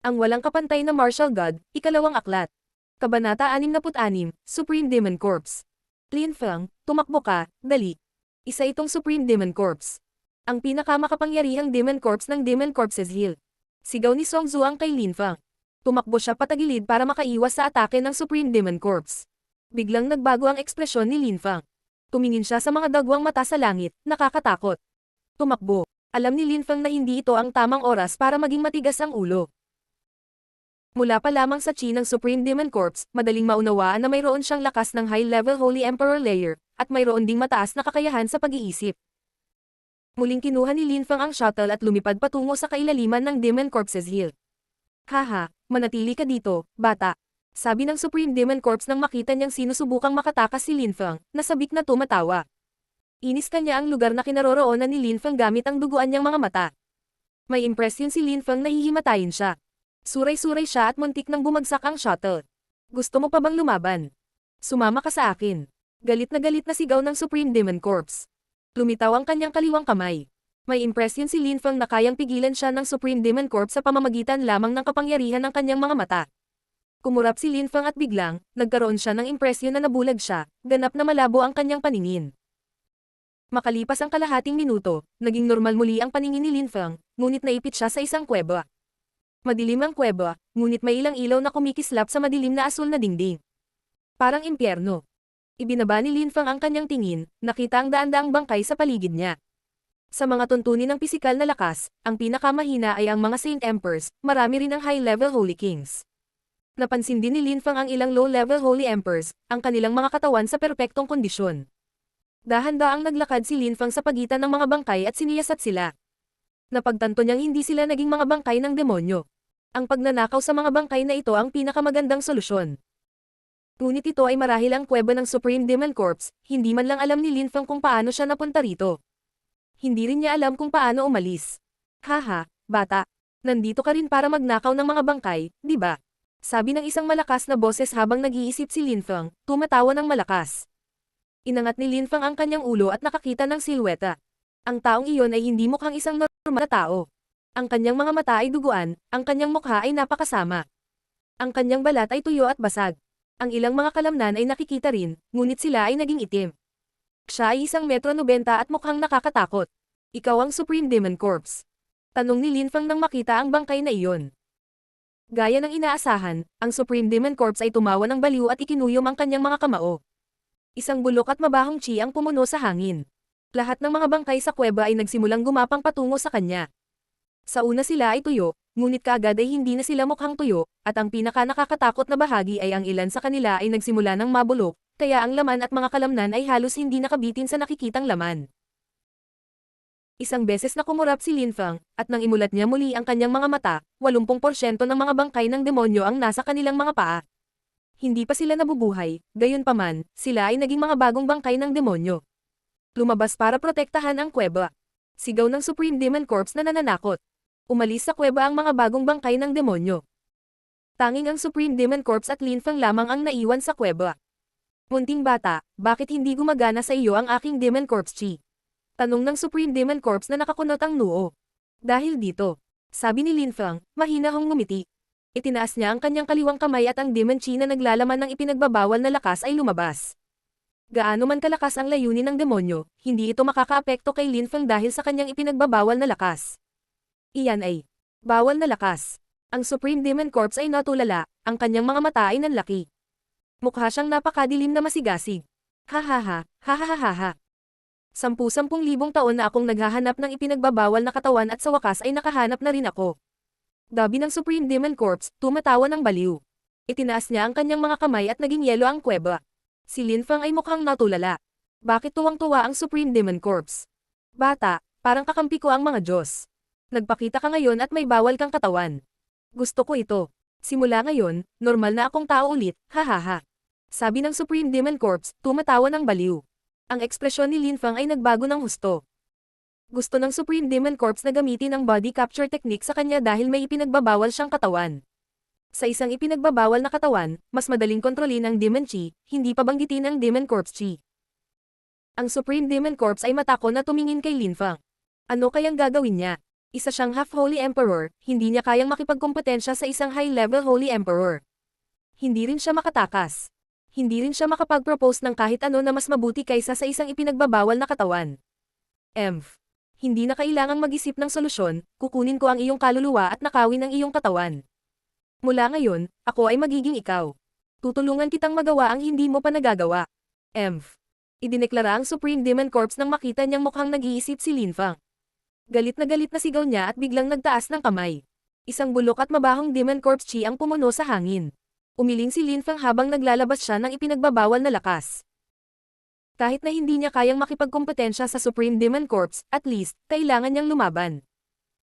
Ang walang kapantay na martial god, ikalawang aklat. Kabanata 66, Supreme Demon Corps. Lin Feng, tumakbo ka, dali. Isa itong Supreme Demon Corps. Ang pinakamakapangyarihang Demon Corps ng Demon Corpses Hill. Sigaw ni Song Zuang kay Lin Feng. Tumakbo siya patagilid para makaiwas sa atake ng Supreme Demon Corps. Biglang nagbago ang ekspresyon ni Lin Feng. Tumingin siya sa mga dagwang mata sa langit, nakakatakot. Tumakbo. Alam ni Lin Feng na hindi ito ang tamang oras para maging matigas ang ulo. Mula pa lamang sa chi ng Supreme Demon Corps, madaling maunawaan na mayroon siyang lakas ng high-level Holy Emperor layer, at mayroon ding mataas na kakayahan sa pag-iisip. Muling kinuha ni Lin Feng ang shuttle at lumipad patungo sa kailaliman ng Demon Corpses Hill. Haha, manatili ka dito, bata. Sabi ng Supreme Demon Corps nang makita niyang sinusubukang makatakas si Lin Feng, nasabik na tumatawa. Inis kanya ang lugar na kinaroroonan ni Lin Feng gamit ang duguan niyang mga mata. May impresyon si Lin Feng na hihimatayin siya. Suray-suray siya at muntik nang bumagsak ang shuttle. Gusto mo pa bang lumaban? Sumama ka sa akin. Galit na sigaw ng Supreme Demon Corps. Lumitaw ang kanyang kaliwang kamay. May impresyon si Lin Feng na kayang pigilan siya ng Supreme Demon Corps sa pamamagitan lamang ng kapangyarihan ng kanyang mga mata. Kumurap si Lin Feng at biglang, nagkaroon siya ng impresyon na nabulag siya, ganap na malabo ang kanyang paningin. Makalipas ang kalahating minuto, naging normal muli ang paningin ni Lin Feng, ngunit naipit siya sa isang kuweba. Madilim ang kuweba, ngunit may ilang ilaw na kumikislap sa madilim na asul na dingding. Parang impyerno. Ibinaba ni Lin Feng ang kanyang tingin, nakita ang daan-daang bangkay sa paligid niya. Sa mga tuntunin ng pisikal na lakas, ang pinakamahina ay ang mga Saint Emperors, marami rin ang high-level Holy Kings. Napansin din ni Lin Feng ang ilang low-level Holy Emperors, ang kanilang mga katawan sa perpektong kondisyon. Dahan-daang naglakad si Lin Feng sa pagitan ng mga bangkay at siniyasat sila. Napagtanto niyang hindi sila naging mga bangkay ng demonyo. Ang pagnanakaw sa mga bangkay na ito ang pinakamagandang solusyon. Ngunit ito ay marahil ang kuweba ng Supreme Demon Corps, hindi man lang alam ni Lin Feng kung paano siya napunta rito. Hindi rin niya alam kung paano umalis. Haha, bata. Nandito ka rin para magnakaw ng mga bangkay, di ba? Sabi ng isang malakas na boses habang nag-iisip si Lin Feng, tumatawa ng malakas. Inangat ni Lin Feng ang kanyang ulo at nakakita ng silweta. Ang taong iyon ay hindi mukhang isang normal na tao. Ang kanyang mga mata ay duguan, ang kanyang mukha ay napakasama. Ang kanyang balat ay tuyo at basag. Ang ilang mga kalamnan ay nakikita rin, ngunit sila ay naging itim. Siya ay 1.90 m at mukhang nakakatakot. Ikaw ang Supreme Demon Corps. Tanong ni Lin Feng nang makita ang bangkay na iyon. Gaya ng inaasahan, ang Supreme Demon Corps ay tumawa ng baliw at ikinuyom ang kanyang mga kamao. Isang bulok at mabahong chi ang pumuno sa hangin. Lahat ng mga bangkay sa kuweba ay nagsimulang gumapang patungo sa kanya. Sa una sila ay tuyo, ngunit kaagad ay hindi na sila mukhang tuyo, at ang pinaka-nakakatakot na bahagi ay ang ilan sa kanila ay nagsimula ng mabulok, kaya ang laman at mga kalamnan ay halos hindi nakabitin sa nakikitang laman. Isang beses na kumurap si Lin Feng, at nang imulat niya muli ang kanyang mga mata, 80% ng mga bangkay ng demonyo ang nasa kanilang mga paa. Hindi pa sila nabubuhay, gayunpaman, sila ay naging mga bagong bangkay ng demonyo. Lumabas para protektahan ang kuweba. Sigaw ng Supreme Demon Corps na nananakot. Umalis sa kuweba ang mga bagong bangkay ng demonyo. Tanging ang Supreme Demon Corps at Lin Feng lamang ang naiwan sa kuweba. Munting bata, bakit hindi gumagana sa iyo ang aking Demon Corps Chi? Tanong ng Supreme Demon Corps na nakakunot ang noo. Dahil dito, sabi ni Lin Feng, mahinahong ngumiti. Itinaas niya ang kanyang kaliwang kamay at ang Demon Chi na naglalaman ng ipinagbabawal na lakas ay lumabas. Gaano man kalakas ang layunin ng demonyo, hindi ito makakaapekto kay Lin Feng dahil sa kanyang ipinagbabawal na lakas. Iyan ay bawal na lakas. Ang Supreme Demon Corps ay natulala, ang kanyang mga mata ay nanlaki. Mukha siyang napakadilim na masigasig. Hahaha, hahaha. 10,000 taon na akong naghahanap ng ipinagbabawal na katawan at sa wakas ay nakahanap na rin ako. Dabi ng Supreme Demon Corps, tumatawa ng baliw. Itinaas niya ang kanyang mga kamay at naging yelo ang kuweba. Si Lin Feng ay mukhang natulala. Bakit tuwang-tuwa ang Supreme Demon Corps? Bata, parang kakampi ko ang mga Diyos. Nagpakita ka ngayon at may bawal kang katawan. Gusto ko ito. Simula ngayon, normal na akong tao ulit, hahaha. Sabi ng Supreme Demon Corps, tumatawa ng baliw. Ang ekspresyon ni Lin Feng ay nagbago ng husto. Gusto ng Supreme Demon Corps na gamitin ang body capture technique sa kanya dahil may ipinagbabawal siyang katawan. Sa isang ipinagbabawal na katawan, mas madaling kontrolin ang Demon Chi, hindi pa banggitin ang Demon Corps Chi. Ang Supreme Demon Corps ay matakot na tumingin kay Lin Feng. Ano kayang gagawin niya? Isa siyang half-Holy Emperor, hindi niya kayang makipagkompetensya sa isang high-level Holy Emperor. Hindi rin siya makatakas. Hindi rin siya makapag-propose ng kahit ano na mas mabuti kaysa sa isang ipinagbabawal na katawan. Hindi na kailangang mag-isip ng solusyon, kukunin ko ang iyong kaluluwa at nakawin ang iyong katawan. Mula ngayon, ako ay magiging ikaw. Tutulungan kitang magawa ang hindi mo pa nagagawa. Idineklara ang Supreme Demon Corps nang makita niyang mukhang nag-iisip si Lin Fang. Galit na sigaw niya at biglang nagtaas ng kamay. Isang bulok at mabahong Demon Corps Chi ang pumuno sa hangin. Umiling si Lin Fang habang naglalabas siya ng ipinagbabawal na lakas. Kahit na hindi niya kayang makipagkompetensya sa Supreme Demon Corps, at least, kailangan niyang lumaban.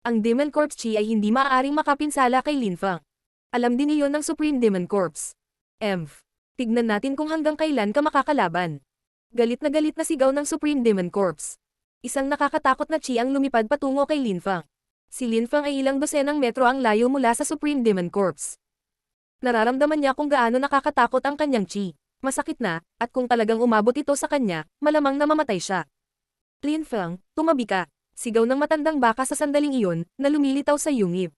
Ang Demon Corps Chi ay hindi maaaring makapinsala kay Lin Fang. Alam din iyon ng Supreme Demon Corps. Tignan natin kung hanggang kailan ka makakalaban. Galit na sigaw ng Supreme Demon Corps. Isang nakakatakot na Chi ang lumipad patungo kay Lin Fang. Si Lin Fang ay ilang dosenang metro ang layo mula sa Supreme Demon Corps. Nararamdaman niya kung gaano nakakatakot ang kanyang Chi. Masakit na, at kung talagang umabot ito sa kanya, malamang na mamatay siya. Lin Fang, tumabi ka. Sigaw ng matandang baka sa sandaling iyon, na lumilitaw sa yungib.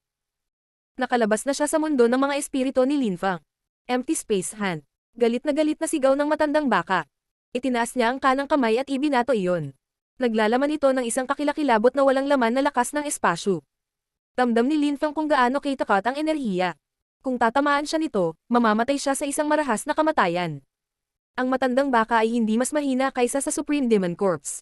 Nakalabas na siya sa mundo ng mga espiritu ni Lin Fang. Empty Space Hand. Galit na sigaw ng matandang baka. Itinaas niya ang kanang kamay at ibinato iyon. Naglalaman ito ng isang kakilakilabot na walang laman na lakas ng espasyo. Damdam ni Lin Fang kung gaano kitakat ang enerhiya. Kung tatamaan siya nito, mamamatay siya sa isang marahas na kamatayan. Ang matandang baka ay hindi mas mahina kaysa sa Supreme Demon Corps.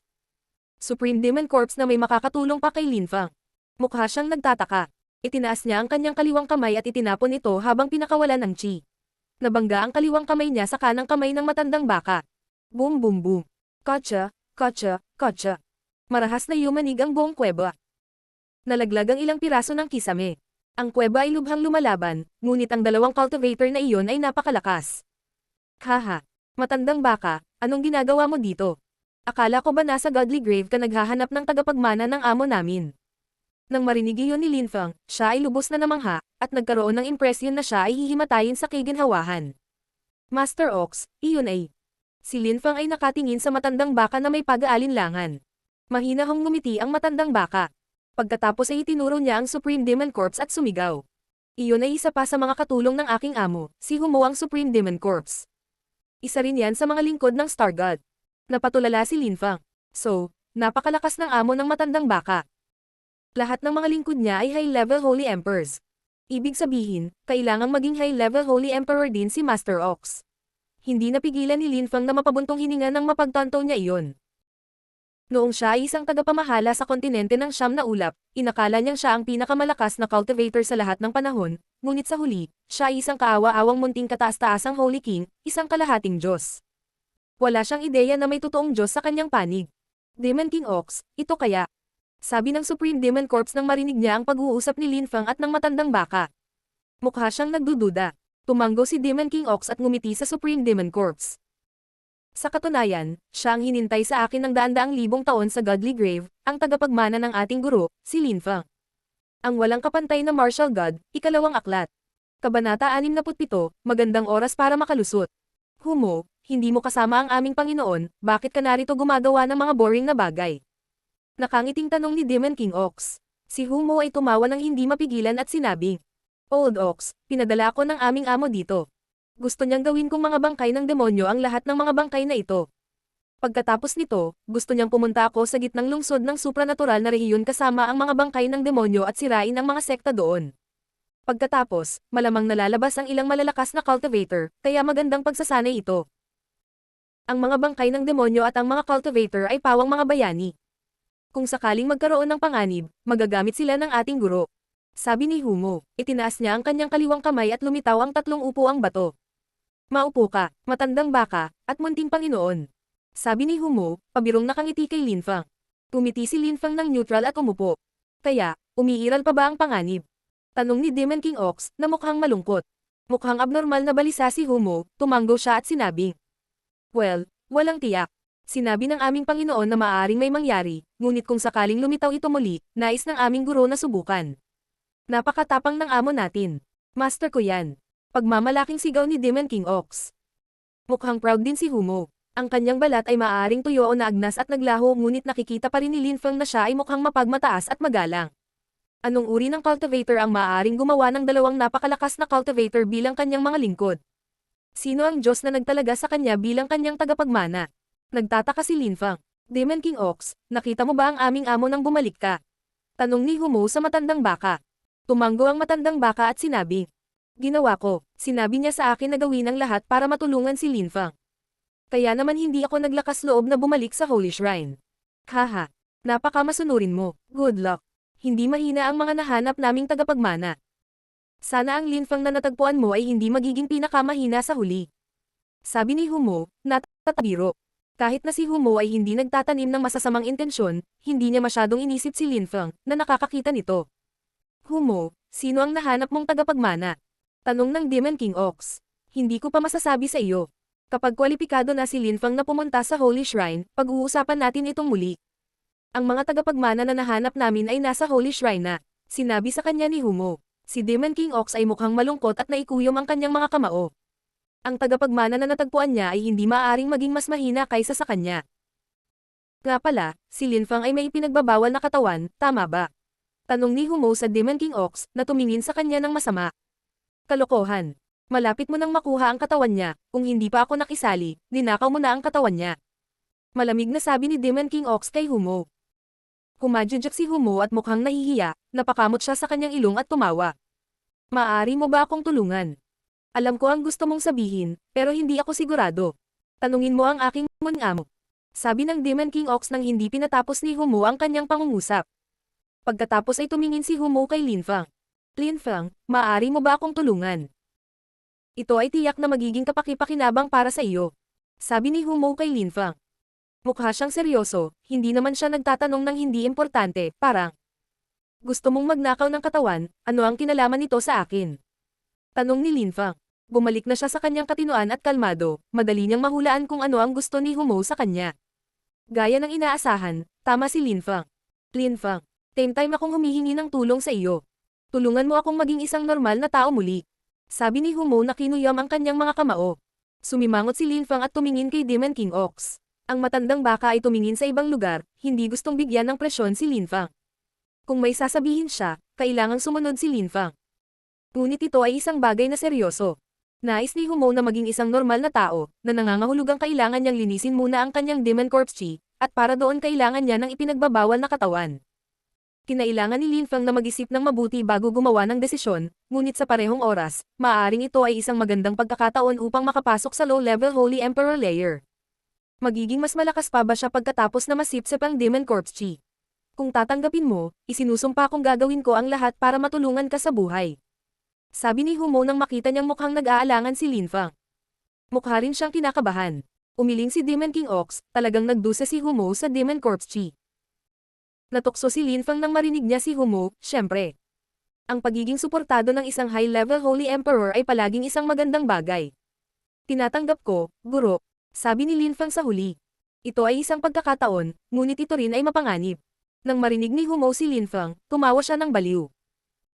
Supreme Demon Corps na may makakatulong pa kay Lin Fang. Mukha siyang nagtataka. Itinaas niya ang kanyang kaliwang kamay at itinapon ito habang pinakawalan ng chi. Nabangga ang kaliwang kamay niya sa kanang kamay ng matandang baka. Boom boom boom. Kotsa, kotsa, kotsa. Marahas na yumanig ang buong kuweba. Nalaglag ang ilang piraso ng kisame. Ang kuweba ay lubhang lumalaban, ngunit ang dalawang cultivator na iyon ay napakalakas. Haha. Matandang baka, anong ginagawa mo dito? Akala ko ba nasa Godly Grave ka naghahanap ng tagapagmana ng amo namin? Nang marinig iyon ni Lin Fang, siya ay lubos na namangha, at nagkaroon ng impresyon na siya ay hihimatayin sa kiginhawahan. Master Ox, iyon ay. Si Lin Fang ay nakatingin sa matandang baka na may pag-aalinlangan. Mahinahong ngumiti ang matandang baka. Pagkatapos ay itinuro niya ang Supreme Demon Corps at sumigaw. Iyon ay isa pa sa mga katulong ng aking amo, si Humo ang Supreme Demon Corps. Isa rin yan sa mga lingkod ng Star God. Napatulala si Lin Fang. So, napakalakas ng amo ng matandang baka. Lahat ng mga lingkod niya ay high-level Holy Emperors. Ibig sabihin, kailangang maging high-level Holy Emperor din si Master Ox. Hindi napigilan ni Lin Fang na mapabuntong hininga nang mapagtanto niya iyon. Noong siya ay isang tagapamahala sa kontinente ng Siyam na Ulap, inakala niyang siya ang pinakamalakas na cultivator sa lahat ng panahon, ngunit sa huli, siya ay isang kaawa-awang munting kataas-taasang Holy King, isang kalahating Diyos. Wala siyang ideya na may totoong Diyos sa kanyang panig. Demon King Ox, ito kaya? Sabi ng Supreme Demon Corps nang marinig niya ang pag-uusap ni Lin Fang at ng matandang baka. Mukha siyang nagdududa. Tumanggo si Demon King Ox at ngumiti sa Supreme Demon Corps. Sa katunayan, siya ang hinintay sa akin ng daan-daang libong taon sa Godly Grave, ang tagapagmana ng ating guro, si Lin Fang. Ang walang kapantay na martial god, ikalawang aklat. Kabanata 67, magandang oras para makalusot. Humo, hindi mo kasama ang aming Panginoon, bakit ka narito gumagawa ng mga boring na bagay? Nakangiting tanong ni Demon King Ox. Si Humo ay tumawa ng hindi mapigilan at sinabing, Old Ox, pinadala ako ng aming amo dito. Gusto niyang gawin kong mga bangkay ng demonyo ang lahat ng mga bangkay na ito. Pagkatapos nito, gusto niyang pumunta ako sa gitnang lungsod ng supranatural na rehiyon kasama ang mga bangkay ng demonyo at sirain ang mga sekta doon. Pagkatapos, malamang nalalabas ang ilang malalakas na cultivator, kaya magandang pagsasanay ito. Ang mga bangkay ng demonyo at ang mga cultivator ay pawang mga bayani. Kung sakaling magkaroon ng panganib, magagamit sila ng ating guro. Sabi ni Humo, itinaas niya ang kanyang kaliwang kamay at lumitaw ang tatlong upuang bato. Maupo ka, matandang baka, at munting Panginoon. Sabi ni Humo, pabirong nakangiti kay Lin Fang. Tumiti si Lin Fang ng neutral at umupo. Kaya, umiiral pa ba ang panganib? Tanong ni Demon King Ox, na mukhang malungkot. Mukhang abnormal na balisa si Humo, tumanggo siya at sinabing. Well, walang tiyak. Sinabi ng aming Panginoon na maaaring may mangyari, ngunit kung sakaling lumitaw ito muli, nais ng aming guro na subukan. Napakatapang ng amo natin. Master ko yan. Pagmamalaking sigaw ni Demon King Ox. Mukhang proud din si Humo. Ang kanyang balat ay maaaring tuyo o naagnas at naglaho ngunit nakikita pa rin ni Lin Fang na siya ay mukhang mapagmataas at magalang. Anong uri ng cultivator ang maaaring gumawa ng dalawang napakalakas na cultivator bilang kanyang mga lingkod? Sino ang Diyos na nagtalaga sa kanya bilang kanyang tagapagmana? Nagtataka si Linfang. Demon King Ox, nakita mo ba ang aming amo nang bumalik ka? Tanong ni Humo sa matandang baka. Tumanggo ang matandang baka at sinabi. Ginawa ko, sinabi niya sa akin na gawin ang lahat para matulungan si Linfang. Kaya naman hindi ako naglakas loob na bumalik sa Holy Shrine. Haha, napakamasunurin mo, good luck. Hindi mahina ang mga nahanap naming tagapagmana. Sana ang Linfang na natagpuan mo ay hindi magiging pinakamahina sa huli. Sabi ni Humo, natatabiro. Kahit na si Humo ay hindi nagtatanim ng masasamang intensyon, hindi niya masyadong inisip si Linfang na nakakakita nito. Humo, sino ang nahanap mong tagapagmana? Tanong ng Demon King Ox. Hindi ko pa masasabi sa iyo. Kapag kwalipikado na si Linfang na pumunta sa Holy Shrine, pag-uusapan natin itong muli. Ang mga tagapagmana na nahanap namin ay nasa Holy Shrine na, sinabi sa kanya ni Humo. Si Demon King Ox ay mukhang malungkot at naikuyom ang kanyang mga kamao. Ang tagapagmana na natagpuan niya ay hindi maaaring maging mas mahina kaysa sa kanya. Nga pala, si Linfang ay may ipinagbabawal na katawan, tama ba? Tanong ni Humo sa Demon King Ox na tumingin sa kanya ng masama. Kalokohan. Malapit mo nang makuha ang katawan niya, kung hindi pa ako nakisali, ninakaw mo na ang katawan niya. Malamig na sabi ni Demon King Ox kay Humo. Humadjudjak si Humo at mukhang nahihiya, napakamot siya sa kanyang ilong at tumawa. Maaari mo ba akong tulungan? Alam ko ang gusto mong sabihin, pero hindi ako sigurado. Tanungin mo ang aking muning amo. Sabi ng Demon King Ox nang hindi pinatapos ni Humo ang kanyang pangungusap. Pagkatapos ay tumingin si Humo kay Linfang. Linfang, maaari mo ba akong tulungan? Ito ay tiyak na magiging kapaki-pakinabang para sa iyo. Sabi ni Humo kay Linfang. Mukha siyang seryoso, hindi naman siya nagtatanong ng hindi importante, parang, gusto mong magnakaw ng katawan, ano ang kinalaman nito sa akin? Tanong ni Linfang. Bumalik na siya sa kanyang katinoan at kalmado, madali niyang mahulaan kung ano ang gusto ni Humo sa kanya. Gaya ng inaasahan, tama si Linfang. Linfang, same time akong humihingi ng tulong sa iyo. Tulungan mo akong maging isang normal na tao muli. Sabi ni Humo na kinuyam ang kanyang mga kamao. Sumimangot si Linfang at tumingin kay Demon King Ox. Ang matandang baka ay tumingin sa ibang lugar, hindi gustong bigyan ng presyon si Linfang. Kung may sasabihin siya, kailangang sumunod si Linfang. Ngunit ito ay isang bagay na seryoso. Nais ni Humo na maging isang normal na tao, na nangangahulugang kailangan niyang linisin muna ang kanyang Demon Corpse Chi, at para doon kailangan niya ng ipinagbabawal na katawan. Kinailangan ni Linfang na mag-isip ng mabuti bago gumawa ng desisyon, ngunit sa parehong oras, maaaring ito ay isang magandang pagkakataon upang makapasok sa low-level Holy Emperor layer. Magiging mas malakas pa ba siya pagkatapos na masipsip ang Demon Corpse Chi? Kung tatanggapin mo, isinusumpa kong gagawin ko ang lahat para matulungan ka sa buhay. Sabi ni Humo nang makita niyang mukhang nag-aalangan si Linfang. Mukha rin siyang kinakabahan. Umiling si Demon King Ox, talagang nagdusa si Humo sa Demon Corpse Chi. Natukso si Linfang nang marinig niya si Humo, syempre. Ang pagiging suportado ng isang high-level Holy Emperor ay palaging isang magandang bagay. Tinatanggap ko, guro. Sabi ni Linfang sa huli. Ito ay isang pagkakataon, ngunit ito rin ay mapanganib. Nang marinig ni Humo si Linfang, tumawa siya ng baliw.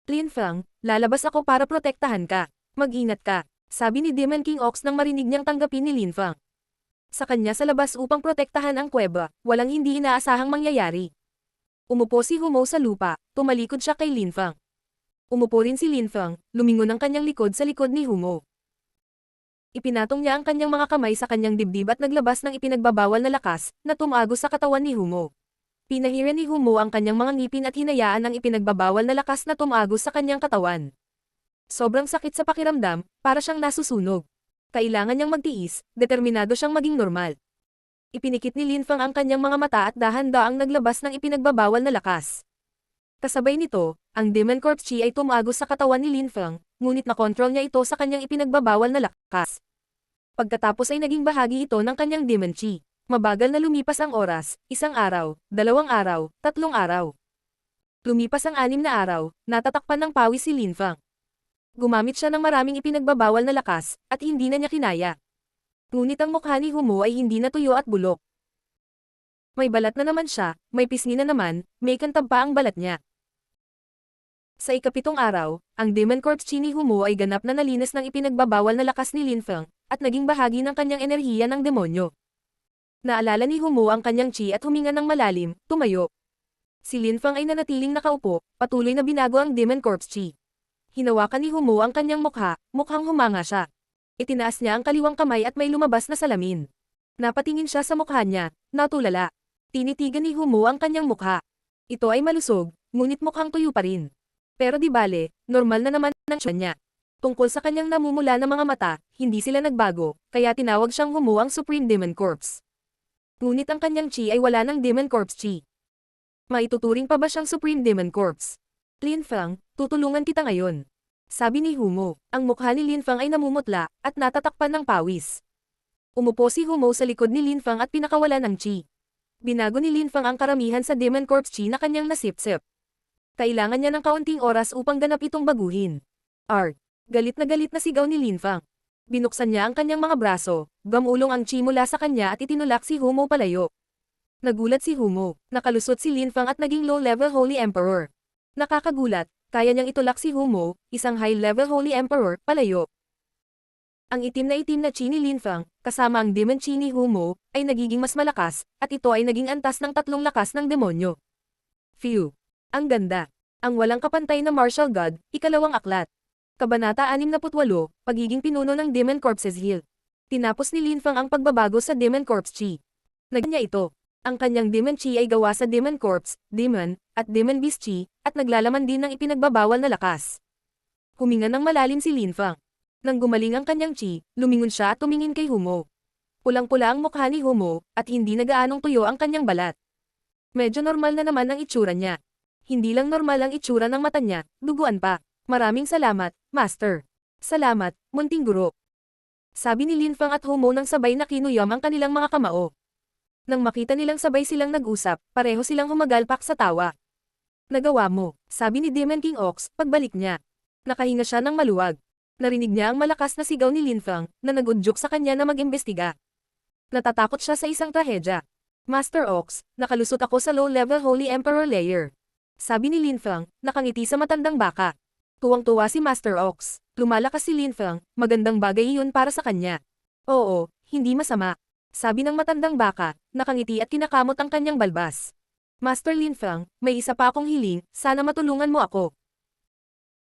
Linfang, lalabas ako para protektahan ka. Mag-ingat ka, sabi ni Demon King Ox nang marinig niyang tanggapin ni Linfang. Sa kanya sa labas upang protektahan ang kuweba, walang hindi inaasahang mangyayari. Umupo si Humo sa lupa, tumalikod siya kay Linfang. Umupo rin si Linfang, lumingon ang kanyang likod sa likod ni Humo. Ipinatong niya ang kanyang mga kamay sa kanyang dibdib at naglabas ng ipinagbabawal na lakas, na tumagos sa katawan ni Humo. Pinahiran ni Humo ang kanyang mga ngipin at hinayaan ang ipinagbabawal na lakas na tumagos sa kanyang katawan. Sobrang sakit sa pakiramdam, para siyang nasusunog. Kailangan niyang magtiis, determinado siyang maging normal. Ipinikit ni Linfang ang kanyang mga mata at dahan-daang naglabas ng ipinagbabawal na lakas. Kasabay nito, ang Demon Corpse Chi ay tumagos sa katawan ni Linfang, ngunit nakontrol niya ito sa kanyang ipinagbabawal na lakas. Pagkatapos ay naging bahagi ito ng kanyang Demon Chi. Mabagal na lumipas ang oras, 1 araw, 2 araw, 3 araw. Lumipas ang 6 na araw, natatakpan ng pawis si Linfang. Gumamit siya ng maraming ipinagbabawal na lakas, at hindi na niya kinaya. Ngunit ang mukha ni Humo ay hindi natuyo at bulok. May balat na naman siya, may pisngi na naman, may kantab pa ang balat niya. Sa ika-7 araw, ang Demon Corpse Chi ni Humo ay ganap na nalinis ng ipinagbabawal na lakas ni Linfang, at naging bahagi ng kanyang enerhiya ng demonyo. Naalala ni Humo ang kanyang chi at huminga ng malalim, tumayo. Si Lin Fang ay nanatiling nakaupo, patuloy na binago ang Demon Corpse Chi. Hinawakan ni Humo ang kanyang mukha, mukhang humanga siya. Itinaas niya ang kaliwang kamay at may lumabas na salamin. Napatingin siya sa mukha niya, natulala. Tinitigan ni Humo ang kanyang mukha. Ito ay malusog, ngunit mukhang tuyo pa rin. Pero di bale, normal na naman ang siya niya. Tungkol sa kanyang namumula na mga mata, hindi sila nagbago, kaya tinawag siyang Humo ang Supreme Demon Corpse. Ngunit ang kanyang chi ay wala ng Demon Corpse chi. Maituturing pa ba siyang Supreme Demon Corpse? Lin Fang, tutulungan kita ngayon. Sabi ni Humo, ang mukha ni Lin Fang ay namumutla, at natatakpan ng pawis. Umupo si Humo sa likod ni Lin Fang at pinakawalan ng chi. Binago ni Lin Fang ang karamihan sa Demon Corpse chi na kanyang nasipsip. Kailangan niya ng kaunting oras upang ganap itong baguhin. Galit na sigaw ni Lin Fang. Binuksan niya ang kanyang mga braso, gamulong ang chi mula sa kanya at itinulak si Humo palayo. Nagulat si Humo, nakalusot si Lin Fang at naging low-level Holy Emperor. Nakakagulat, kaya niyang itulak si Humo, isang high-level Holy Emperor, palayo. Ang itim na chi ni Lin Fang, kasama ang Demon Chi ni Humo, ay nagiging mas malakas, at ito ay naging antas ng 3 lakas ng demonyo. Phew! Ang ganda! Ang walang kapantay na martial god, ikalawang aklat. Kabanata 68, Pagiging pinuno ng Demon Corpses Hill. Tinapos ni Lin Fang ang pagbabago sa Demon Corpse Chi. Naganya ito. Ang kanyang Demon Chi ay gawa sa Demon Corpse, Demon, at Demon Beast Chi, at naglalaman din ng ipinagbabawal na lakas. Huminga ng malalim si Lin Fang. Nang gumaling ang kanyang Chi, lumingon siya at tumingin kay Humo. Pulang-pula ang mukha ni Humo, at hindi nagaanong tuyo ang kanyang balat. Medyo normal na naman ang itsura niya. Hindi lang normal ang itsura ng mata niya, duguan pa. Maraming salamat, Master. Salamat, munting guro. Sabi ni Lin Fang at Humo nang sabay na kinuyam ang kanilang mga kamao. Nang makita nilang sabay silang nag-usap, pareho silang humagalpak sa tawa. Nagawa mo, sabi ni Demon King Ox, pagbalik niya. Nakahinga siya ng maluwag. Narinig niya ang malakas na sigaw ni Lin Fang, na nag-udyok sa kanya na mag-imbestiga. Natatakot siya sa isang trahedya. Master Ox, nakalusot ako sa low-level Holy Emperor layer. Sabi ni Lin Fang, nakangiti sa matandang baka. Tuwang-tuwa si Master Ox. Lumalakas si Lin Fang, magandang bagay iyon para sa kanya. Oo, hindi masama. Sabi ng matandang baka, nakangiti at kinakamot ang kanyang balbas. Master Lin Fang, may isa pa akong hiling, sana matulungan mo ako.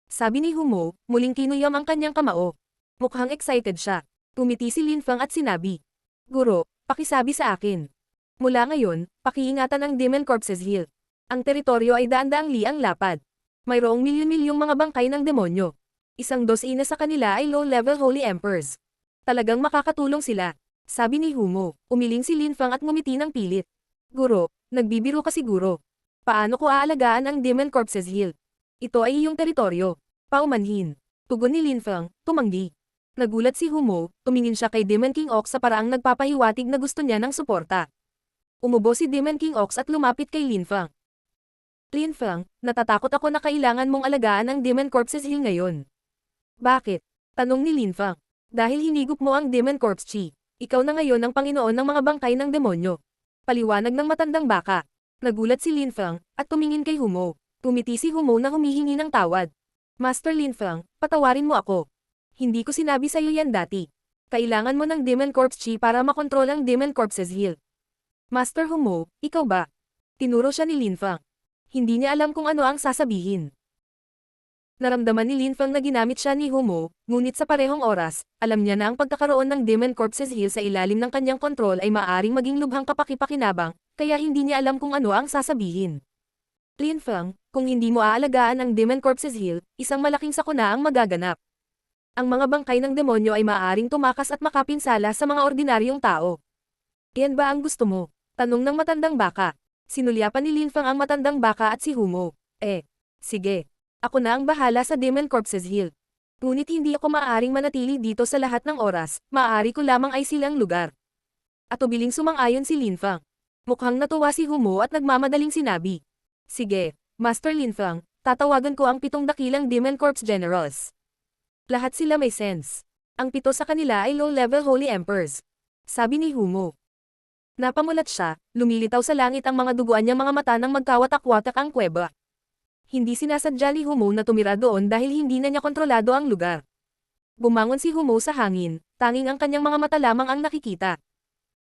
Sabi ni Humo, muling kinuyam ang kanyang kamao. Mukhang excited siya. Tumiti si Lin Fang at sinabi, Guro, pakisabi sa akin. Mula ngayon, pakiingatan ang Demon Corpses Hill. Ang teritoryo ay daan-daang li ang lapad. Mayroong milyon-milyong mga bangkay ng demonyo. Isang dosina sa kanila ay low-level Holy Emperors. Talagang makakatulong sila. Sabi ni Humo, umiling si Lin Fang at ngumiti ng pilit. Guro, nagbibiro ka siguro. Paano ko aalagaan ang Demon Corpses Hill? Ito ay iyong teritoryo. Paumanhin. Tugon ni Lin Fang, tumanggi. Nagulat si Humo, tumingin siya kay Demon King Ox sa paraang nagpapahiwatig na gusto niya ng suporta. Umubo si Demon King Ox at lumapit kay Lin Fang. Lin Fang, natatakot ako na kailangan mong alagaan ang Demon Corpses Hill ngayon. Bakit? Tanong ni Lin Fang. Dahil hinigop mo ang Demon Corpse Chi. Ikaw na ngayon ang Panginoon ng mga bangkay ng demonyo. Paliwanag ng matandang baka. Nagulat si Lin Fang, at tumingin kay Humo. Tumiti si Humo na humihingi ng tawad. Master Lin Fang, patawarin mo ako. Hindi ko sinabi sa iyo yan dati. Kailangan mo ng Demon Corpse Chi para makontrol ang Demon Corpses Hill. Master Humo, ikaw ba? Tinuro siya ni Lin Fang. Hindi niya alam kung ano ang sasabihin. Naramdaman ni Lin Fang na ginamit siya ni Humo, ngunit sa parehong oras, alam niya na ang pagkakaroon ng Demon Corpses Hill sa ilalim ng kanyang kontrol ay maaaring maging lubhang kapaki-pakinabang, kaya hindi niya alam kung ano ang sasabihin. Lin Fang, kung hindi mo aalagaan ang Demon Corpses Hill, isang malaking sakuna ang magaganap. Ang mga bangkay ng demonyo ay maaaring tumakas at makapinsala sa mga ordinaryong tao. Yan ba ang gusto mo? Tanong ng matandang baka. Sinulyapan ni Lin Fang ang matandang baka at si Humo. Sige. Ako na ang bahala sa Demon Corpses Hill. Ngunit hindi ako maaaring manatili dito sa lahat ng oras, maaari ko lamang ay silang lugar. At ubiling sumang-ayon si Lin Fang. Mukhang natuwa si Humo at nagmamadaling sinabi. Sige, Master Lin Fang, tatawagan ko ang 7 dakilang Demon Corps Generals. Lahat sila may sense. Ang 7 sa kanila ay low-level Holy Emperors. Sabi ni Humo. Napamulat siya, lumilitaw sa langit ang mga duguan niyang mga mata nang magkawatak-watak ang kuweba. Hindi sinasadya ni Humo na tumira doon dahil hindi na niya kontrolado ang lugar. Bumangon si Humo sa hangin, tanging ang kanyang mga mata lamang ang nakikita.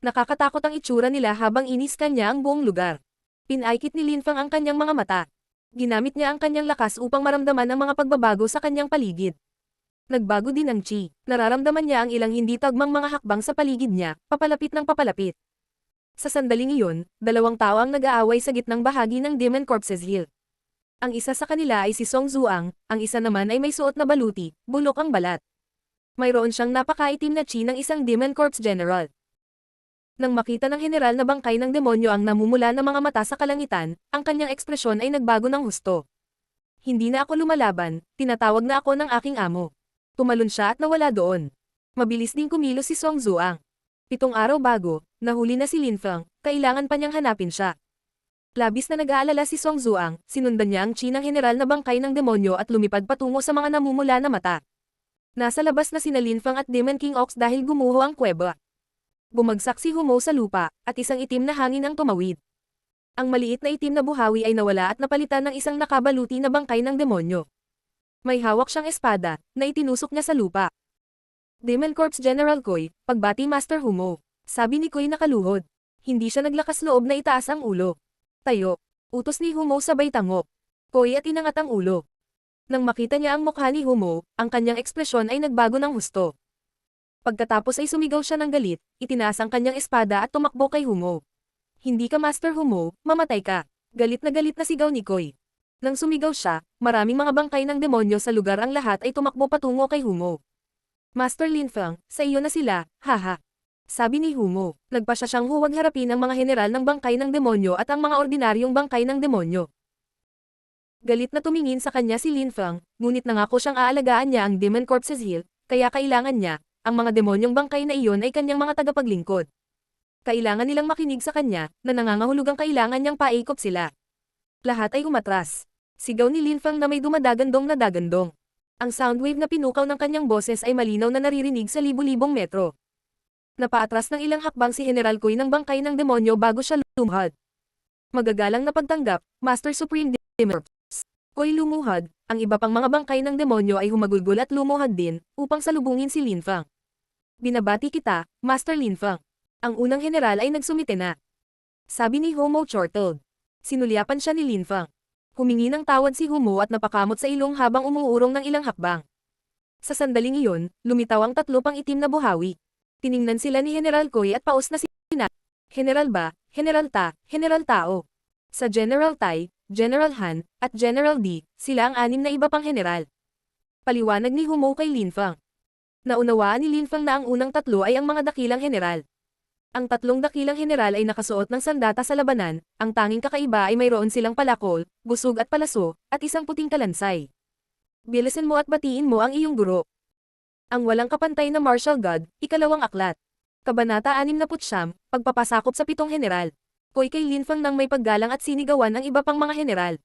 Nakakatakot ang itsura nila habang iniskan niya ang buong lugar. Pinaikit ni Lin Fang ang kanyang mga mata. Ginamit niya ang kanyang lakas upang maramdaman ang mga pagbabago sa kanyang paligid. Nagbago din ang chi. Nararamdaman niya ang ilang hindi tagmang mga hakbang sa paligid niya, papalapit ng papalapit. Sa sandaling iyon, dalawang tao ang nag-aaway sa gitnang bahagi ng Demon Corpses Hill. Ang isa sa kanila ay si Song Zuang, ang isa naman ay may suot na baluti, bulok ang balat. Mayroon siyang napakaitim na chi ng isang Demon Corps General. Nang makita ng general na bangkay ng demonyo ang namumula na mga mata sa kalangitan, ang kanyang ekspresyon ay nagbago ng husto. Hindi na ako lumalaban, tinatawag na ako ng aking amo. Tumalon siya at nawala doon. Mabilis din kumilos si Song Zuang. 7 araw bago, nahuli na si Lin Fang, kailangan pa niyang hanapin siya. Labis na nag-aalala si Song Zuang, sinundan niya ang chi ng general na bangkay ng demonyo at lumipad patungo sa mga namumula na mata. Nasa labas na sina Lin Fang at Demon King Ox dahil gumuho ang kuweba. Bumagsak si Humo sa lupa, at isang itim na hangin ang tumawid. Ang maliit na itim na buhawi ay nawala at napalitan ng isang nakabaluti na bangkay ng demonyo. May hawak siyang espada, na itinusok niya sa lupa. Demon Corps General Koi, pagbati Master Humo. Sabi ni Koi nakaluhod. Hindi siya naglakas loob na itaas ang ulo. Tayo. Utos ni Humo sabay tangok. Koi at inangat ang ulo. Nang makita niya ang mukha ni Humo, ang kanyang ekspresyon ay nagbago ng husto. Pagkatapos ay sumigaw siya ng galit, itinaas ang kanyang espada at tumakbo kay Humo. Hindi ka Master Humo, mamatay ka. Galit na sigaw ni Koi. Nang sumigaw siya, maraming mga bangkay ng demonyo sa lugar ang lahat ay tumakbo patungo kay Humo. Master Lin Fang, sa iyo na sila, haha. Sabi ni Humo, nagpasya siyang huwag harapin ang mga general ng bangkay ng demonyo at ang mga ordinaryong bangkay ng demonyo. Galit na tumingin sa kanya si Lin Fang, ngunit nangako siyang aalagaan niya ang Demon Corpses Hill, kaya kailangan niya, ang mga demonyong bangkay na iyon ay kanyang mga tagapaglingkod. Kailangan nilang makinig sa kanya, na nangangahulugang kailangan niyang paikop sila. Lahat ay umatras. Sigaw ni Lin Fang na may dumadagandong na dagandong. Ang soundwave na pinukaw ng kanyang boses ay malinaw na naririnig sa libu-libong metro. Napaatras ng ilang hakbang si General Koi ng bangkay ng demonyo bago siya lumuhad. Magagalang na pagtanggap, Master Supreme Demon Corps. Koi lumuhad, ang iba pang mga bangkay ng demonyo ay humagulgol at lumuhad din, upang salubungin si Lin Fang. Binabati kita, Master Lin Fang. Ang unang general ay nagsumite na. Sabi ni Humo chortled. Sinulyapan siya ni Lin Fang. Humingi ng tawad si Humo at napakamot sa ilong habang umuurong ng ilang hakbang. Sa sandaling iyon, lumitaw ang 3 pang itim na buhawi. Tiningnan sila ni General Koi at paus na sina. General ba, General Ta, General Tao. Sa General Tai, General Han, at General D, sila ang 6 na iba pang general. Paliwanag ni Humo kay Lin Fang. Naunawaan ni Lin Fang na ang unang 3 ay ang mga dakilang general. Ang 3 dakilang general ay nakasuot ng sandata sa labanan, ang tanging kakaiba ay mayroon silang palakol, busog at palaso, at isang puting kalansay. Bilisan mo at batiin mo ang iyong guro. Ang walang kapantay na martial god, ikalawang aklat. Kabanata 69, pagpapasakop sa 7 general. Koi kay Lin Fang nang may paggalang at sinigawan ng iba pang mga general.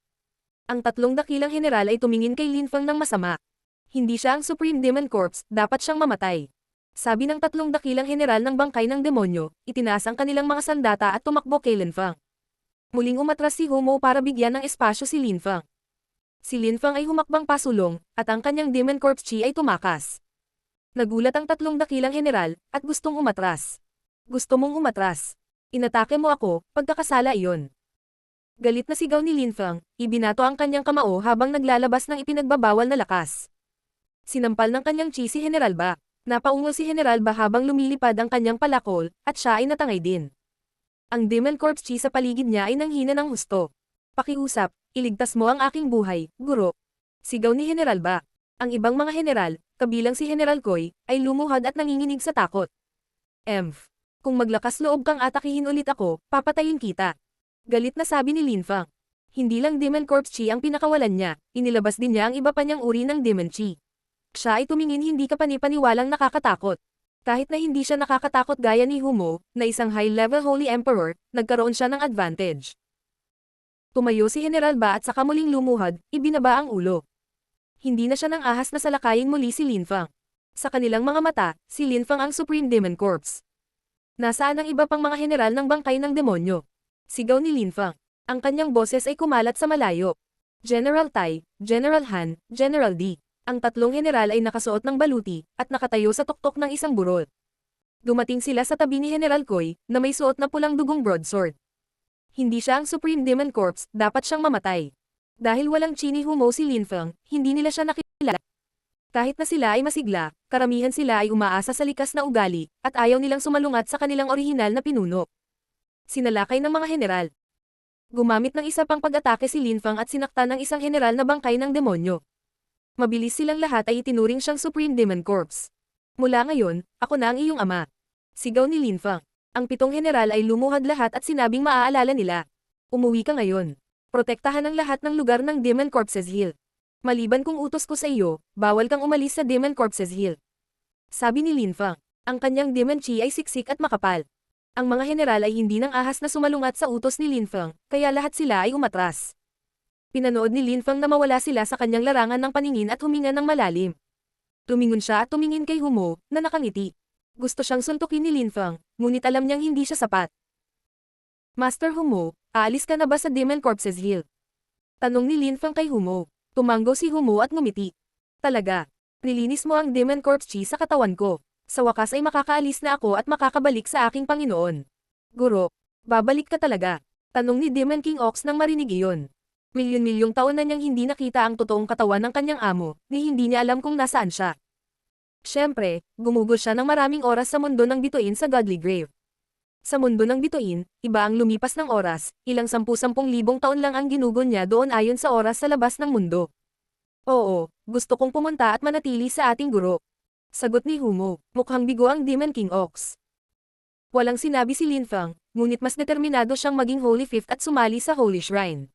Ang 3 dakilang general ay tumingin kay Lin Fang ng masama. Hindi siya ang Supreme Demon Corps, dapat siyang mamatay. Sabi ng 3 dakilang general ng bangkay ng demonyo, itinaas ang kanilang mga sandata at tumakbo kay Lin Fang. Muling umatras si Humo para bigyan ng espasyo si Lin Fang. Si Lin Fang ay humakbang pasulong, at ang kanyang Demon Corps chi ay tumakas. Nagulat ang 3 dakilang general, at gustong umatras. Gusto mong umatras. Inatake mo ako, pagkakasala iyon. Galit na sigaw ni Lin Fang, ibinato ang kanyang kamao habang naglalabas ng ipinagbabawal na lakas. Sinampal ng kanyang chi si General Ba. Napaungol si General Ba habang lumilipad ang kanyang palakol, at siya ay natangay din. Ang Demon Corps chi sa paligid niya ay nanghina ng husto. Pakiusap, iligtas mo ang aking buhay, guro. Sigaw ni General Ba. Ang ibang mga general, kabilang si General Koi, ay lumuhad at nanginginig sa takot. Kung maglakas loob kang atakihin ulit ako, papatayin kita. Galit na sabi ni Lin Fang. Hindi lang Demon Corps chi ang pinakawalan niya, inilabas din niya ang iba pa niyang uri ng Demon Chi. Siya ay tumingin hindi kapani-paniwalang nakakatakot. Kahit na hindi siya nakakatakot gaya ni Humo, na isang high-level Holy Emperor, nagkaroon siya ng advantage. Tumayo si General Ba at saka muling lumuhad, ibinaba ang ulo. Hindi na siya nang ahas na salakayin muli si Lin Fang. Sa kanilang mga mata, si Lin Fang ang Supreme Demon Corps. Nasaan ang iba pang mga general ng bangkay ng demonyo? Sigaw ni Lin Fang. Ang kanyang boses ay kumalat sa malayo. General Tai, General Han, General D. Ang 3 general ay nakasuot ng baluti, at nakatayo sa tuktok ng isang burol. Dumating sila sa tabi ni General Koi, na may suot na pulang dugong broadsword. Hindi siya ang Supreme Demon Corps, dapat siyang mamatay. Dahil walang chi ni Humo si Lin Feng, hindi nila siya nakilala. Kahit na sila ay masigla, karamihan sila ay umaasa sa likas na ugali, at ayaw nilang sumalungat sa kanilang orihinal na pinuno. Sinalakay ng mga general. Gumamit ng isa pang pag-atake si Lin Feng at sinaktan ng isang general na bangkay ng demonyo. Mabilis silang lahat ay itinuring siyang Supreme Demon Corps. Mula ngayon, ako na ang iyong ama. Sigaw ni Lin Feng. Ang 7 general ay lumuhad lahat at sinabing maaalala nila. Umuwi ka ngayon. Protektahan ang lahat ng lugar ng Demon Corpses Hill. Maliban kung utos ko sa iyo, bawal kang umalis sa Demon Corpses Hill. Sabi ni Lin Feng. Ang kanyang Demon Chi ay siksik at makapal. Ang mga general ay hindi nang ahas na sumalungat sa utos ni Lin Feng, kaya lahat sila ay umatras. Pinanood ni Lin Feng na mawala sila sa kanyang larangan ng paningin at huminga ng malalim. Tumingon siya at tumingin kay Humo, na nakangiti. Gusto siyang suntukin ni Lin Feng, ngunit alam niyang hindi siya sapat. Master Humo, aalis ka na ba sa Demon Corpses Hill? Tanong ni Lin Feng kay Humo. Tumanggo si Humo at ngumiti. Talaga. Nilinis mo ang Demon Corpse Chi sa katawan ko. Sa wakas ay makakaalis na ako at makakabalik sa aking Panginoon. Guro, babalik ka talaga? Tanong ni Demon King Ox nang marinig iyon. Milyon-milyong taon na niyang hindi nakita ang totoong katawan ng kanyang amo, ni hindi niya alam kung nasaan siya. Siyempre, gumugol siya ng maraming oras sa mundo ng bituin sa Godly Grave. Sa mundo ng bituin, iba ang lumipas ng oras, ilang 10,000 taon lang ang ginugol niya doon ayon sa oras sa labas ng mundo. Oo, gusto kong pumunta at manatili sa ating guro. Sagot ni Humo, mukhang bigo ang Demon King Ox. Walang sinabi si Lin Feng, ngunit mas determinado siyang maging Holy Fifth at sumali sa Holy Shrine.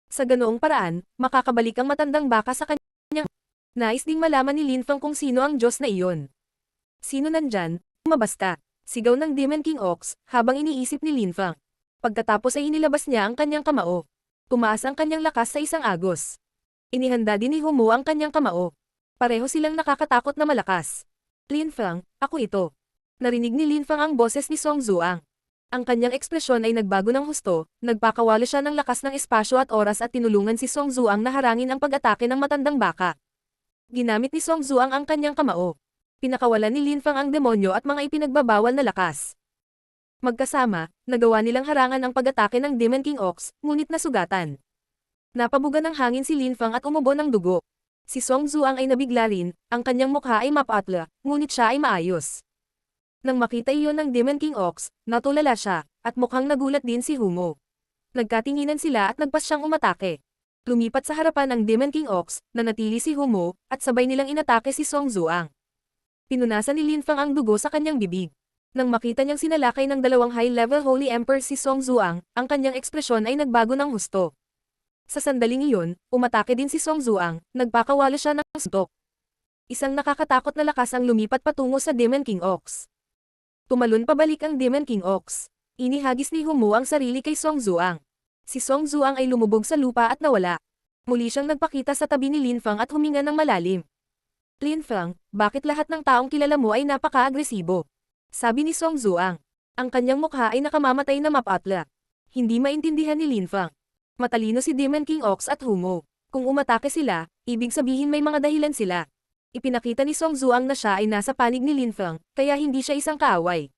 Sa ganoong paraan, makakabalik ang matandang baka sa kanyang. Nais ding malaman ni Lin Feng kung sino ang Diyos na iyon. Sino nandyan? Lumabas ka. Sigaw ng Demon King Ox, habang iniisip ni Lin Feng. Pagkatapos ay inilabas niya ang kanyang kamao. Tumaas ang kanyang lakas sa isang agos. Inihanda din ni Humo ang kanyang kamao. Pareho silang nakakatakot na malakas. Lin Feng, ako ito. Narinig ni Lin Feng ang boses ni Song Zuang. Ang kanyang ekspresyon ay nagbago ng husto, nagpakawala siya ng lakas ng espasyo at oras at tinulungan si Song Zuang na harangin ang pag-atake ng matandang baka. Ginamit ni Song Zuang ang kanyang kamao. Pinakawalan ni Lin Feng ang demonyo at mga ipinagbabawal na lakas. Magkasama, nagawa nilang harangan ang pag-atake ng Demon King Ox, ngunit nasugatan. Napabuga ng hangin si Lin Feng at umubo ng dugo. Si Song Zuang ay nabigla rin, ang kanyang mukha ay mapatla, ngunit siya ay maayos. Nang makita iyon ng Demon King Ox, natulala siya, at mukhang nagulat din si Humo. Nagkatinginan sila at nagpas siyang umatake. Lumipat sa harapan ng Demon King Ox, nanatili si Humo, at sabay nilang inatake si Song Zuang. Pinunasan ni Lin Feng ang dugo sa kanyang bibig. Nang makita niyang sinalakay ng dalawang high-level Holy Emperor si Song Zuang, ang kanyang ekspresyon ay nagbago ng husto. Sa sandaling iyon, umatake din si Song Zuang, nagpakawala siya ng suntok. Isang nakakatakot na lakas ang lumipat patungo sa Demon King Ox. Tumalon pabalik ang Demon King Ox. Inihagis ni Humo ang sarili kay Song Zuang. Si Song Zuang ay lumubog sa lupa at nawala. Muli siyang nagpakita sa tabi ni Lin Feng at huminga ng malalim. Lin Feng, bakit lahat ng taong kilala mo ay napaka-agresibo? Sabi ni Song Zuang. Ang kanyang mukha ay nakamamatay na mapatla. Hindi maintindihan ni Lin Feng. Matalino si Demon King Ox at Humo. Kung umatake sila, ibig sabihin may mga dahilan sila. Ipinakita ni Song Zuang na siya ay nasa panig ni Lin Feng, kaya hindi siya isang kaaway.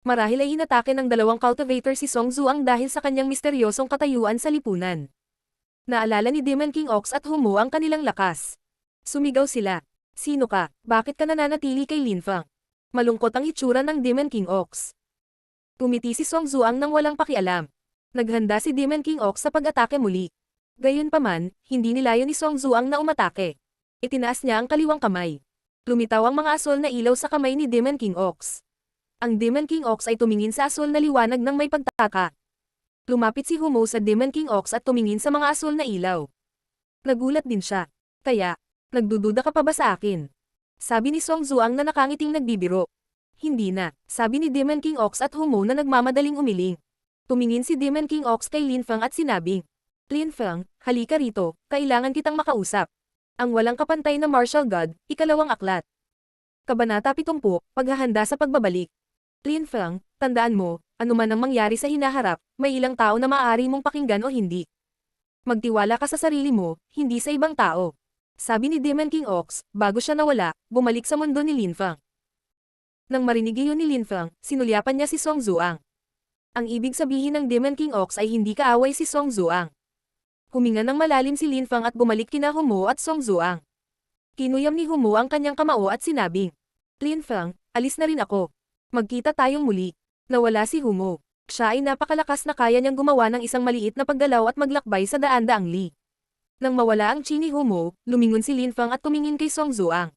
Marahil ay hinatake ng dalawang cultivator si Song Zuang dahil sa kanyang misteryosong katayuan sa lipunan. Naalala ni Demon King Ox at Humo ang kanilang lakas. Sumigaw sila. Sino ka? Bakit ka nananatili kay Lin Feng? Malungkot ang hitsura ng Demon King Ox. Tumiti si Song Zuang nang walang pakialam. Naghanda si Demon King Ox sa pag-atake muli. Gayunpaman, hindi nilayo ni Song Zuang na umatake. Itinaas niya ang kaliwang kamay. Lumitaw ang mga asol na ilaw sa kamay ni Demon King Ox. Ang Demon King Ox ay tumingin sa asol na liwanag ng may pagtataka. Lumapit si Humo sa Demon King Ox at tumingin sa mga asol na ilaw. Nagulat din siya. Kaya, nagdududa ka pa ba sa akin? Sabi ni Song Zuang na nakangiting nagbibiro. Hindi na, sabi ni Demon King Ox at Humo na nagmamadaling umiling. Tumingin si Demon King Ox kay Lin Feng at sinabing, Lin Feng, halika rito, kailangan kitang makausap. Ang walang kapantay na martial god, ikalawang aklat. Kabanata 70, paghahanda sa pagbabalik. Lin Feng, tandaan mo, anuman ang mangyari sa hinaharap, may ilang tao na maaari mong pakinggan o hindi. Magtiwala ka sa sarili mo, hindi sa ibang tao. Sabi ni Demon King Ox, bago siya nawala, bumalik sa mundo ni Lin Feng. Nang marinig iyon ni Lin Feng, sinulyapan niya si Song Zuang. Ang ibig sabihin ng Demon King Ox ay hindi kaaway si Song Zuang. Huminga ng malalim si Lin Fang at bumalik kina Humo at Song Zuang. Kinuyam ni Humo ang kanyang kamao at sinabing, Lin Fang, alis na rin ako. Magkita tayong muli. Nawala si Humo. Siya ay napakalakas na kaya niyang gumawa ng isang maliit na paggalaw at maglakbay sa daan-daang li. Nang mawala ang chi ni Humo, lumingon si Lin Fang at tumingin kay Song Zuang.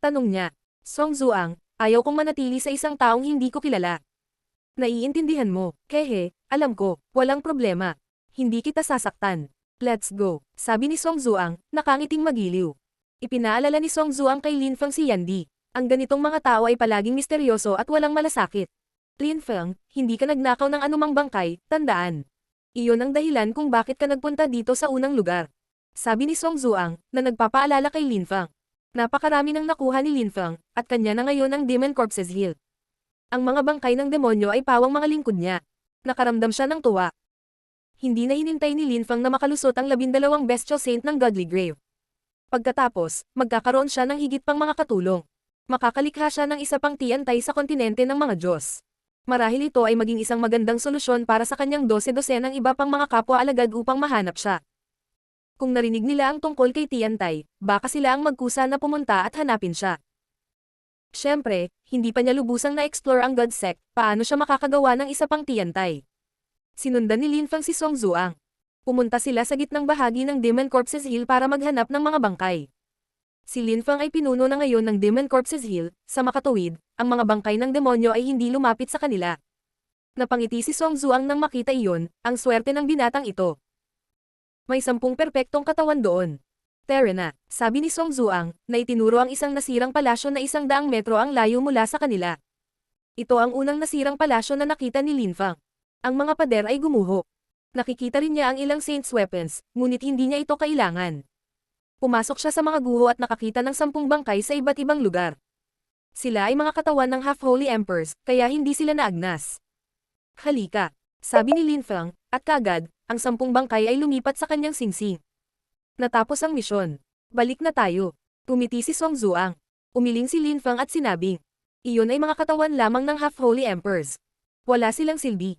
Tanong niya, Song Zuang, ayaw kong manatili sa isang taong hindi ko kilala. Naiintindihan mo, hehe, alam ko, walang problema. Hindi kita sasaktan. Let's go, sabi ni Song Zuang, nakangiting magiliw. Ipinaalala ni Song Zuang kay Lin Fang si Yandy. Ang ganitong mga tao ay palaging misteryoso at walang malasakit. Lin Fang, hindi ka nagnakaw ng anumang bangkay, tandaan. Iyon ang dahilan kung bakit ka nagpunta dito sa unang lugar. Sabi ni Song Zuang, na nagpapaalala kay Lin Fang. Napakarami nang nakuha ni Lin Fang, at kanya na ngayon ang Demon Corpses Hill. Ang mga bangkay ng demonyo ay pawang mga lingkod niya. Nakaramdam siya ng tuwa. Hindi na hinintay ni Lin Fang na makalusot ang 12 Bestial Saint ng Godly Grave. Pagkatapos, magkakaroon siya ng higit pang mga katulong. Makakalikha siya ng isa pang tiantay sa kontinente ng mga Diyos. Marahil ito ay maging isang magandang solusyon para sa kanyang 12 ng iba pang mga kapwa-alagad upang mahanap siya. Kung narinig nila ang tungkol kay Tiantay, baka sila ang magkusa na pumunta at hanapin siya. Siyempre, hindi pa niya lubusang na-explore ang God Sect, paano siya makakagawa ng isa pang Tiantay. Sinundan ni Lin Fang si Song Zuang. Pumunta sila sa gitnang bahagi ng Demon Corpses Hill para maghanap ng mga bangkay. Si Lin Fang ay pinuno na ngayon ng Demon Corpses Hill, sa makatuwid, ang mga bangkay ng demonyo ay hindi lumapit sa kanila. Napangiti si Song Zuang nang makita iyon, ang swerte ng binatang ito. May 10 perpektong katawan doon. Tara na, sabi ni Song Zuang, na itinuro ang isang nasirang palasyo na 100 metro ang layo mula sa kanila. Ito ang unang nasirang palasyo na nakita ni Lin Fang. Ang mga pader ay gumuho. Nakikita rin niya ang ilang Saints weapons, ngunit hindi niya ito kailangan. Pumasok siya sa mga guho at nakakita ng 10 bangkay sa iba't ibang lugar. Sila ay mga katawan ng Half-Holy Emperors, kaya hindi sila naagnas. Halika, sabi ni Lin Fang, at kagad, ang 10 bangkay ay lumipat sa kanyang singsing. Natapos ang misyon. Balik na tayo. Tumiti si Song Zuang. Umiling si Lin Fang at sinabing, iyon ay mga katawan lamang ng Half-Holy Emperors. Wala silang silbi.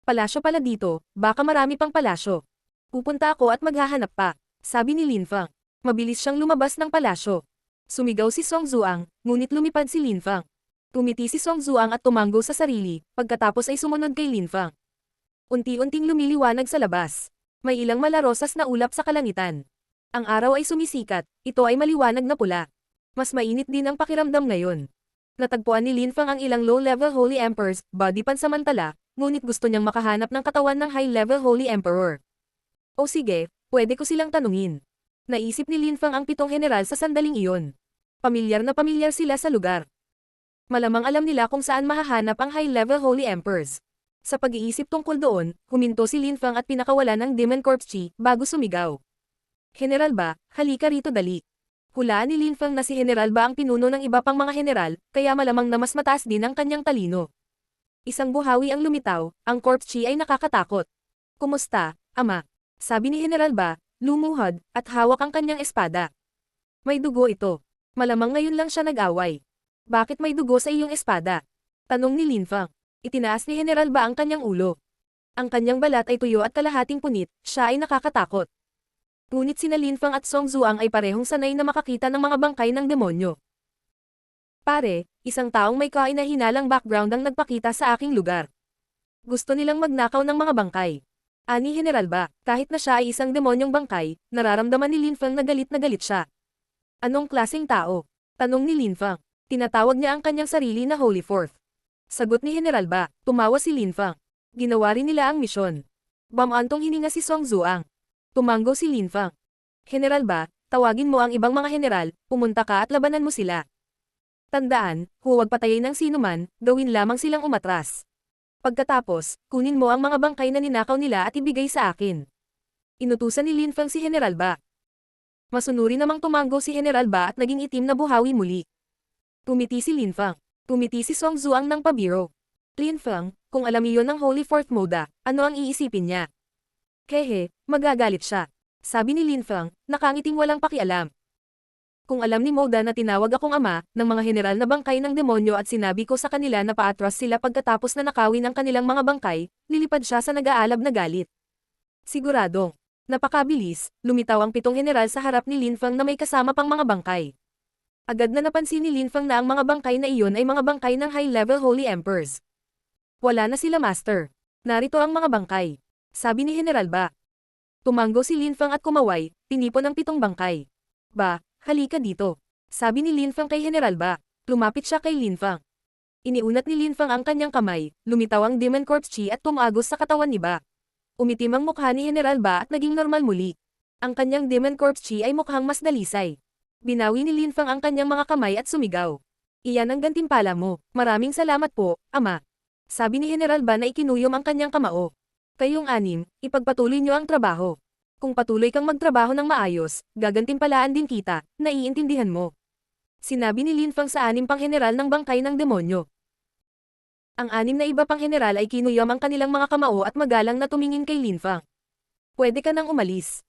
Palasyo pala dito, baka marami pang palasyo. Pupunta ako at maghahanap pa, sabi ni Lin Fang. Mabilis siyang lumabas ng palasyo. Sumigaw si Song Zuang, ngunit lumipad si Lin Fang. Tumiti si Song Zuang at tumanggo sa sarili, pagkatapos ay sumunod kay Lin Fang. Unti-unting lumiliwanag sa labas. May ilang malarosas na ulap sa kalangitan. Ang araw ay sumisikat, ito ay maliwanag na pula. Mas mainit din ang pakiramdam ngayon. Natagpuan ni Lin Fang ang ilang low-level Holy Emperors, body pansamantala, ngunit gusto niyang makahanap ng katawan ng high-level Holy Emperor. O sige, pwede ko silang tanungin. Naisip ni Lin Fang ang 7 general sa sandaling iyon. Pamilyar na pamilyar sila sa lugar. Malamang alam nila kung saan mahahanap ang high-level Holy Emperors. Sa pag-iisip tungkol doon, huminto si Lin Fang at pinakawalan ng Demon Corpse Chi bago sumigaw. General Ba, halika rito dali. Hulaan ni Lin Fang na si General Ba ang pinuno ng iba pang mga general, kaya malamang na mas mataas din ang kanyang talino. Isang buhawi ang lumitaw, ang Corpse Chi ay nakakatakot. Kumusta, ama? Sabi ni General Ba, lumuhod, at hawak ang kanyang espada. May dugo ito. Malamang ngayon lang siya nag-away. Bakit may dugo sa iyong espada? Tanong ni Lin Fang. Itinaas ni General Ba ang kanyang ulo. Ang kanyang balat ay tuyo at kalahating punit, siya ay nakakatakot. Ngunit sina Lin Fang at Song Zuang ay parehong sanay na makakita ng mga bangkay ng demonyo. Pare, isang taong may kahinahinalang background ang nagpakita sa aking lugar. Gusto nilang magnakaw ng mga bangkay. Ani General Ba, kahit na siya ay isang demonyong bangkay, nararamdaman ni Lin Fang na galit siya. Anong klaseng tao? Tanong ni Lin Fang. Tinatawag niya ang kanyang sarili na Holy Fourth. Sagot ni General Ba, tumawa si Lin Fang. Ginawa rin nila ang misyon. Bamantong hininga si Song Zuang. Tumanggo si Lin Fang. General Ba, tawagin mo ang ibang mga general, pumunta ka at labanan mo sila. Tandaan, huwag patayin ng sinuman, gawin lamang silang umatras. Pagkatapos, kunin mo ang mga bangkay na ninakaw nila at ibigay sa akin. Inutusan ni Lin Fang si General Ba. Masunuri namang tumanggo si General Ba at naging itim na buhawi muli. Tumiti si Lin Fang. Tumiti si Song Zuang ng pabiro. Lin Fang, kung alam iyon ng Holy Fourth Moda, ano ang iisipin niya? Hehe, magagalit siya. Sabi ni Lin Fang, nakangiting walang pakialam. Kung alam ni Moda na tinawag akong ama, ng mga general na bangkay ng demonyo at sinabi ko sa kanila na paatras sila pagkatapos na nakawin ang kanilang mga bangkay, lilipad siya sa nag-aalab na galit. Sigurado. Napakabilis, lumitaw ang 7 general sa harap ni Lin Feng na may kasama pang mga bangkay. Agad na napansin ni Lin Feng na ang mga bangkay na iyon ay mga bangkay ng high-level Holy Emperors. Wala na sila master. Narito ang mga bangkay. Sabi ni General Ba. Tumango si Lin Feng at kumaway, tinipon ang 7 bangkay. Ba, halika dito. Sabi ni Lin Feng kay General Ba. Lumapit siya kay Lin Feng. Iniunat ni Lin Feng ang kanyang kamay, lumitaw ang Demon Corpse Chi at tumagos sa katawan ni Ba. Umitim ang mukha ni General Ba at naging normal muli. Ang kanyang Demon Corpse Chi ay mukhang mas dalisay. Binawi ni Lin Feng ang kanyang mga kamay at sumigaw. Iyan ang gantimpala mo. Maraming salamat po, ama. Sabi ni General Ba na ikinuyom ang kanyang kamao. Kayong 6, ipagpatuloy niyo ang trabaho. Kung patuloy kang magtrabaho ng maayos, gagantimpalaan din kita, naiintindihan mo. Sinabi ni Lin Feng sa 6 pang general ng bangkay ng demonyo. Ang 6 na iba pang general ay kinuyom ang kanilang mga kamao at magalang na tumingin kay Lin Feng. Pwede ka nang umalis.